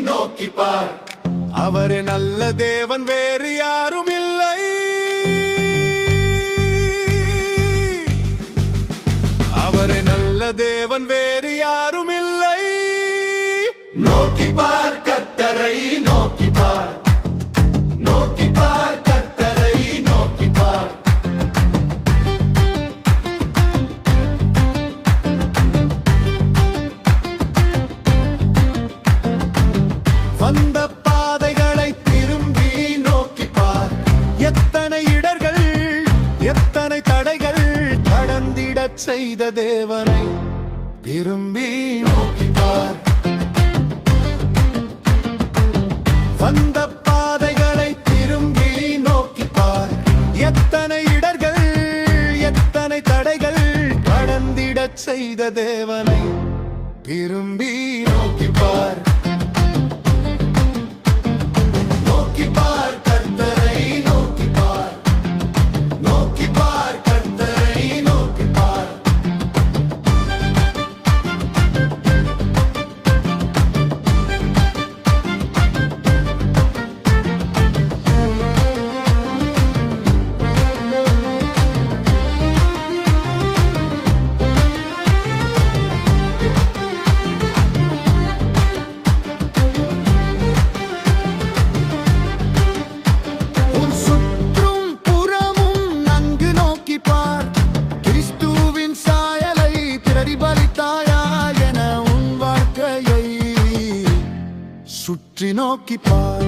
நோக்கி பார். அவரே நல்ல தேவன், வேறு யாரும் இல்லை. அவரே நல்ல தேவன், வேறு யாரும் இல்லை. நோக்கி பார் கர்த்தரை, நோக்கி பார். நோக்கி பார் கர்த்தரை, நோக்கி பார். வந்த பாதைகளை திரும்பி நோக்கி பார். எத்தனை இடர்கள், எத்தனை தடைகள் கடந்திடச் செய்த தேவனை திரும்பி நோக்கி பார். வந்த பாதைகளை திரும்பி நோக்கி பார். எத்தனை இடர்கள், எத்தனை தடைகள் கடந்திடச் செய்த தேவனை திரும்பி நோக்கி பார். நோக்கி பார் கர்த்தரை, நோக்கி பார். நோக்கி பார் கர்த்தரை, நோக்கி பார். உன் சுற்றும் புறமும் நன்கு நோக்கி பார். கிறிஸ்துவின் சாயலை பிரதிபலித்தாயா என உன் வாழ்க்கையை சுற்றி நோக்கி பார்.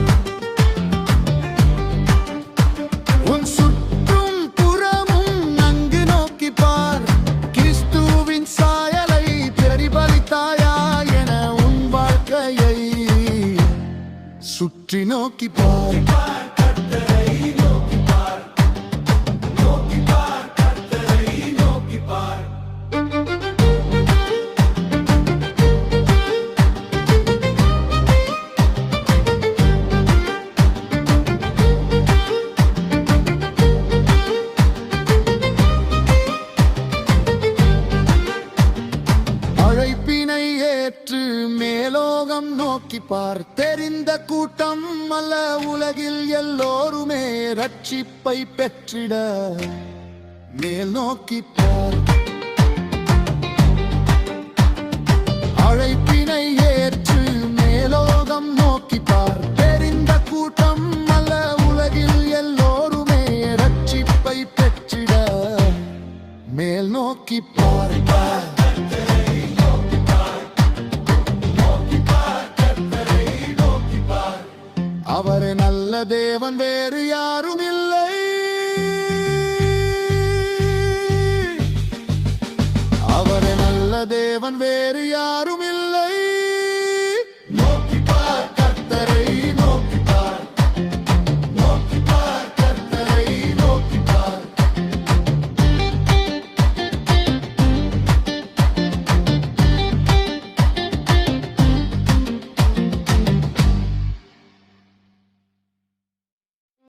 உன் சுற்றும் புறமும் நன்கு நோக்கி பார். கிறிஸ்துவின் சாயலை பிரதிபலித்தாயா என உன் வாழ்க்கையை சுற்றி நோக்கி பார். அழைப்பினை ஏற்று மேலோகம் நோக்கி பார். தெரிந்த கூட்டம் அல்ல உலகில் எல்லோருமே ரட்சிப்பை பெற்றிட மேல் நோக்கி பார். அழைப்பினை ஏற்று மேலோகம் நோக்கி பார். தெரிந்த கூட்டம் அல்ல உலகில் எல்லோருமே ரட்சிப்பை பெற்றிட மேல் நோக்கி பார். அவரே நல்ல தேவன், வேறு யாரும் இல்லை. அவரே நல்ல தேவன், வேறு யாரும்